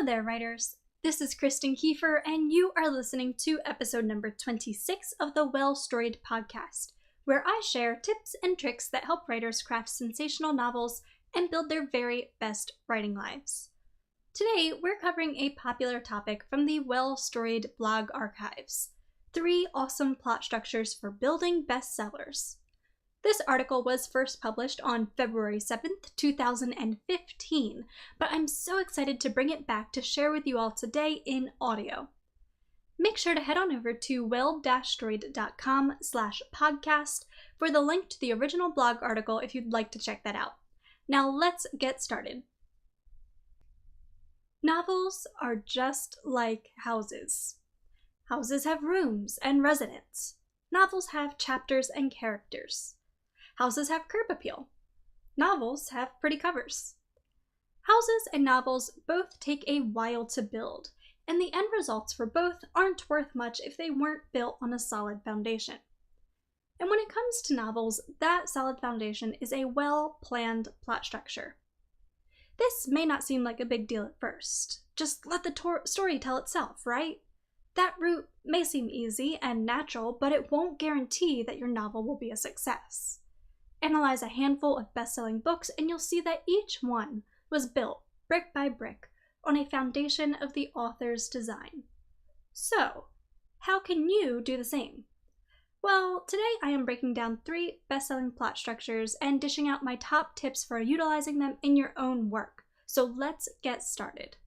Hello there, writers. This is Kristen Kiefer, and you are listening to episode number 26 of the Well Storied podcast, where I share tips and tricks that help writers craft sensational novels and build their very best writing lives. Today, we're covering a popular topic from the Well Storied blog archives: 3 awesome plot structures for building bestsellers. This article was first published on February 7th, 2015, but I'm so excited to bring it back to share with you all today in audio. Make sure to head on over to well-storied.com/podcast for the link to the original blog article if you'd like to check that out. Now let's get started. Novels are just like houses. Houses have rooms and residents. Novels have chapters and characters. Houses have curb appeal. Novels have pretty covers. Houses and novels both take a while to build, and the end results for both aren't worth much if they weren't built on a solid foundation. And when it comes to novels, that solid foundation is a well-planned plot structure. This may not seem like a big deal at first. Just let the story tell itself, right? That route may seem easy and natural, but it won't guarantee that your novel will be a success. Analyze a handful of best-selling books and you'll see that each one was built, brick by brick, on a foundation of the author's design. So, how can you do the same? Well, today I am breaking down 3 best-selling plot structures and dishing out my top tips for utilizing them in your own work. So let's get started.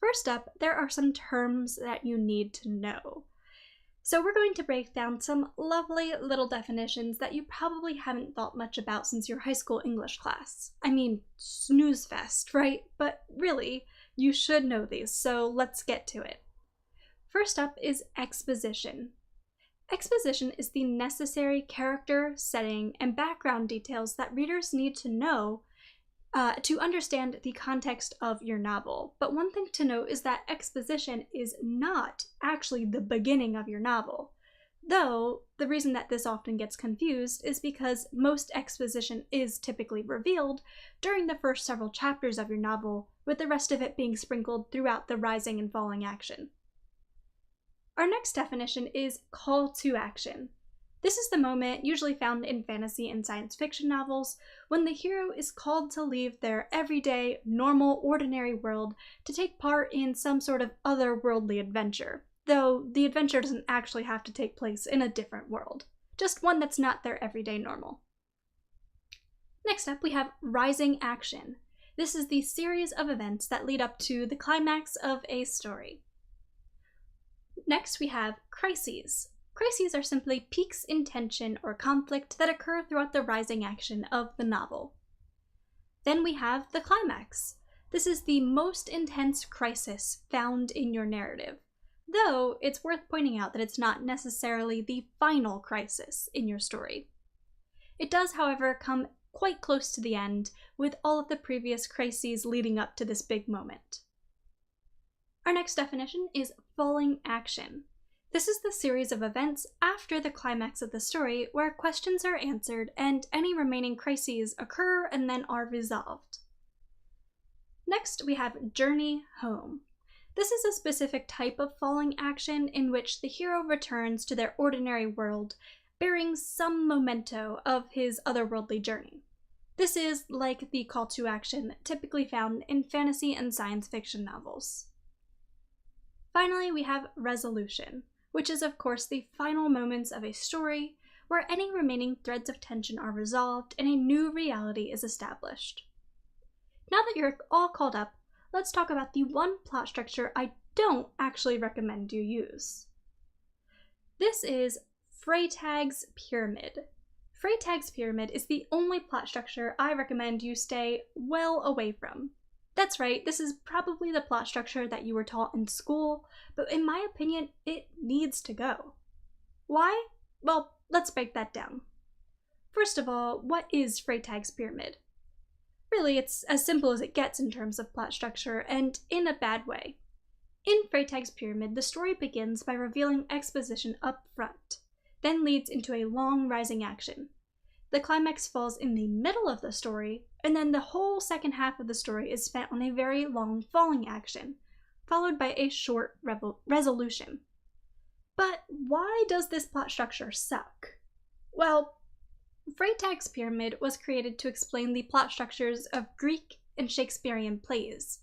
First up, there are some terms that you need to know. So we're going to break down some lovely little definitions that you probably haven't thought much about since your high school English class. I mean, snooze fest, right? But really, you should know these, so let's get to it. First up is exposition. Exposition is the necessary character, setting, and background details that readers need to know to understand the context of your novel. But one thing to note is that exposition is not actually the beginning of your novel. Though, the reason that this often gets confused is because most exposition is typically revealed during the first several chapters of your novel, with the rest of it being sprinkled throughout the rising and falling action. Our next definition is call to action. This is the moment, usually found in fantasy and science fiction novels, when the hero is called to leave their everyday, normal, ordinary world to take part in some sort of otherworldly adventure, though the adventure doesn't actually have to take place in a different world, just one that's not their everyday normal. Next up, we have rising action. This is the series of events that lead up to the climax of a story. Next, we have crises. Crises are simply peaks in tension or conflict that occur throughout the rising action of the novel. Then we have the climax. This is the most intense crisis found in your narrative, though it's worth pointing out that it's not necessarily the final crisis in your story. It does, however, come quite close to the end, with all of the previous crises leading up to this big moment. Our next definition is falling action. This is the series of events after the climax of the story where questions are answered and any remaining crises occur and then are resolved. Next, we have journey home. This is a specific type of falling action in which the hero returns to their ordinary world, bearing some memento of his otherworldly journey. This is like the call to action typically found in fantasy and science fiction novels. Finally, we have resolution, which is of course the final moments of a story where any remaining threads of tension are resolved and a new reality is established. Now that you're all caught up, let's talk about the one plot structure I don't actually recommend you use. This is Freytag's Pyramid. Freytag's Pyramid is the only plot structure I recommend you stay well away from. That's right, this is probably the plot structure that you were taught in school, but in my opinion, it needs to go. Why? Well, let's break that down. First of all, what is Freytag's Pyramid? Really, it's as simple as it gets in terms of plot structure, and in a bad way. In Freytag's Pyramid, the story begins by revealing exposition up front, then leads into a long rising action. the climax falls in the middle of the story, and then the whole second half of the story is spent on a very long falling action, followed by a short resolution. But why does this plot structure suck? Well, Freytag's Pyramid was created to explain the plot structures of Greek and Shakespearean plays.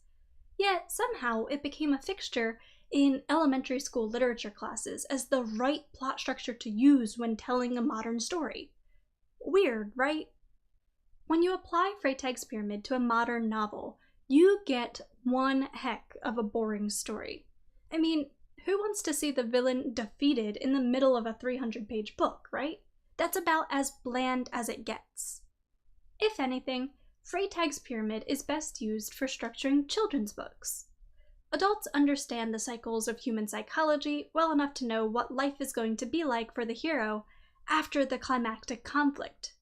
Yet somehow it became a fixture in elementary school literature classes as the right plot structure to use when telling a modern story. Weird, right? When you apply Freytag's Pyramid to a modern novel, you get one heck of a boring story. I mean, who wants to see the villain defeated in the middle of a 300-page book, right? That's about as bland as it gets. If anything, Freytag's Pyramid is best used for structuring children's books. Adults understand the cycles of human psychology well enough to know what life is going to be like for the hero after the climactic conflict.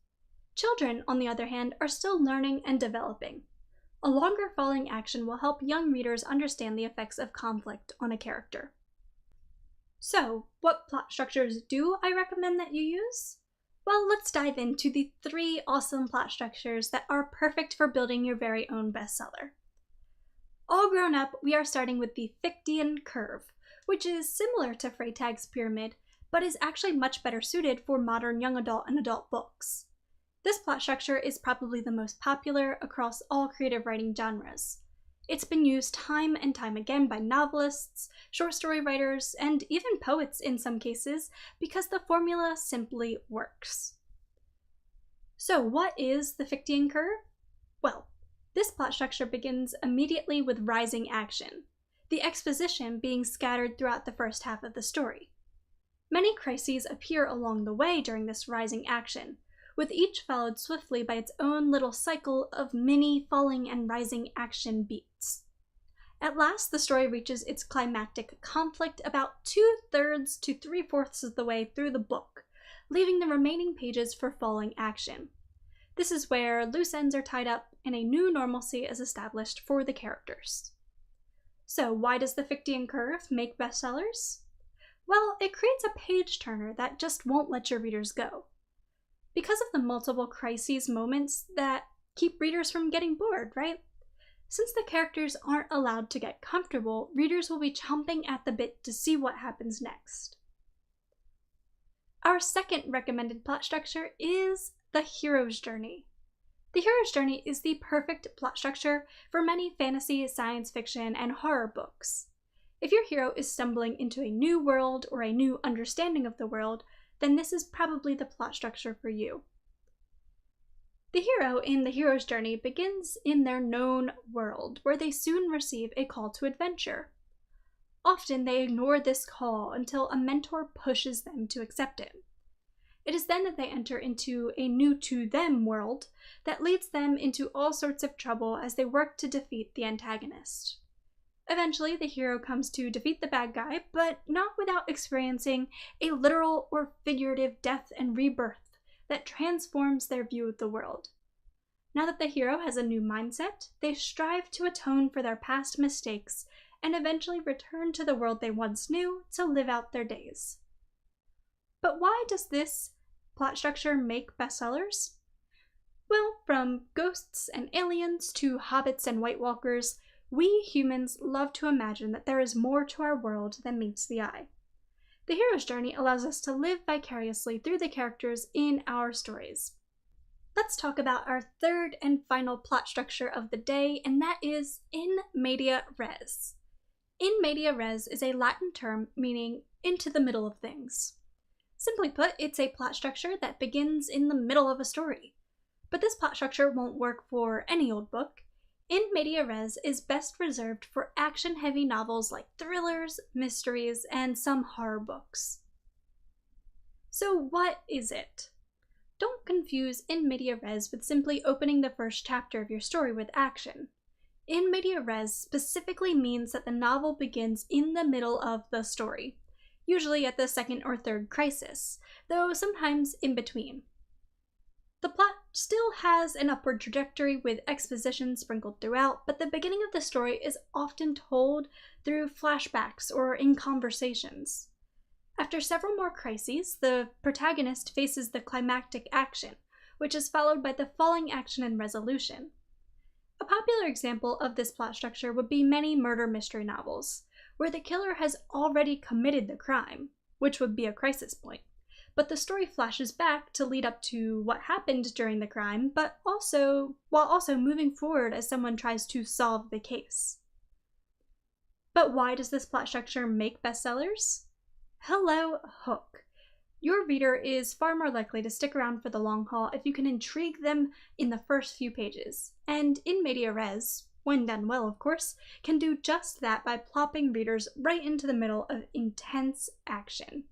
Children, on the other hand, are still learning and developing. A longer falling action will help young readers understand the effects of conflict on a character. So, what plot structures do I recommend that you use? Well, let's dive into the 3 awesome plot structures that are perfect for building your very own bestseller. All grown up, we are starting with the Fichtean curve, which is similar to Freytag's Pyramid, but is actually much better suited for modern young adult and adult books. This plot structure is probably the most popular across all creative writing genres. It's been used time and time again by novelists, short story writers, and even poets in some cases, because the formula simply works. So what is the Fichtean curve? Well, this plot structure begins immediately with rising action, the exposition being scattered throughout the first half of the story. Many crises appear along the way during this rising action, with each followed swiftly by its own little cycle of mini falling and rising action beats. At last, the story reaches its climactic conflict about 2/3 to 3/4 of the way through the book, leaving the remaining pages for falling action. This is where loose ends are tied up and a new normalcy is established for the characters. So why does the Fichtean curve make bestsellers? Well, it creates a page-turner that just won't let your readers go. Because of the multiple crises moments that keep readers from getting bored, right? Since the characters aren't allowed to get comfortable, readers will be chomping at the bit to see what happens next. Our second recommended plot structure is the hero's journey. The hero's journey is the perfect plot structure for many fantasy, science fiction, and horror books. If your hero is stumbling into a new world or a new understanding of the world, then this is probably the plot structure for you. The hero in the hero's journey begins in their known world, where they soon receive a call to adventure. Often they ignore this call until a mentor pushes them to accept it. It is then that they enter into a new to them world that leads them into all sorts of trouble as they work to defeat the antagonist. Eventually, the hero comes to defeat the bad guy, but not without experiencing a literal or figurative death and rebirth that transforms their view of the world. Now that the hero has a new mindset, they strive to atone for their past mistakes and eventually return to the world they once knew to live out their days. But why does this plot structure make bestsellers? Well, from ghosts and aliens to hobbits and White Walkers, we humans love to imagine that there is more to our world than meets the eye. The hero's journey allows us to live vicariously through the characters in our stories. Let's talk about our third and final plot structure of the day, and that is in media res. In media res is a Latin term meaning into the middle of things. Simply put, it's a plot structure that begins in the middle of a story. But this plot structure won't work for any old book. In media res is best reserved for action-heavy novels like thrillers, mysteries, and some horror books. So what is it? Don't confuse in media res with simply opening the first chapter of your story with action. In media res specifically means that the novel begins in the middle of the story, usually at the second or third crisis, though sometimes in between. The plot still has an upward trajectory with exposition sprinkled throughout, but the beginning of the story is often told through flashbacks or in conversations. After several more crises, the protagonist faces the climactic action, which is followed by the falling action and resolution. A popular example of this plot structure would be many murder mystery novels, where the killer has already committed the crime, which would be a crisis point, but the story flashes back to lead up to what happened during the crime, but while also moving forward as someone tries to solve the case. But why does this plot structure make bestsellers? Hello, hook. Your reader is far more likely to stick around for the long haul if you can intrigue them in the first few pages, and in media res, when done well of course, can do just that by plopping readers right into the middle of intense action.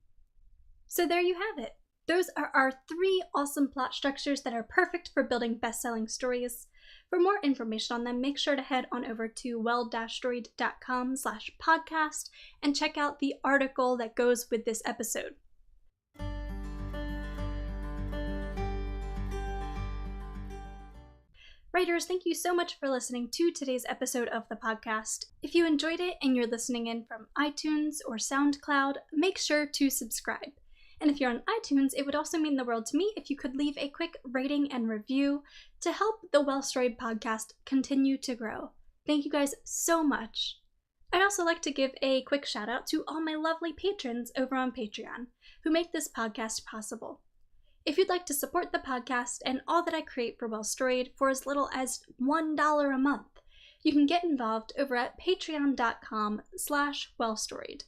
So there you have it. Those are our 3 awesome plot structures that are perfect for building best-selling stories. For more information on them, make sure to head on over to well-storied.com/podcast and check out the article that goes with this episode. Writers, thank you so much for listening to today's episode of the podcast. If you enjoyed it and you're listening in from iTunes or SoundCloud, make sure to subscribe. And if you're on iTunes, it would also mean the world to me if you could leave a quick rating and review to help the Well Storied podcast continue to grow. Thank you guys so much. I'd also like to give a quick shout out to all my lovely patrons over on Patreon who make this podcast possible. If you'd like to support the podcast and all that I create for Well Storied for as little as $1 a month, you can get involved over at patreon.com/wellstoried.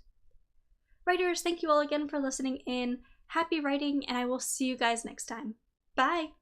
Writers, thank you all again for listening in. Happy writing, and I will see you guys next time. Bye!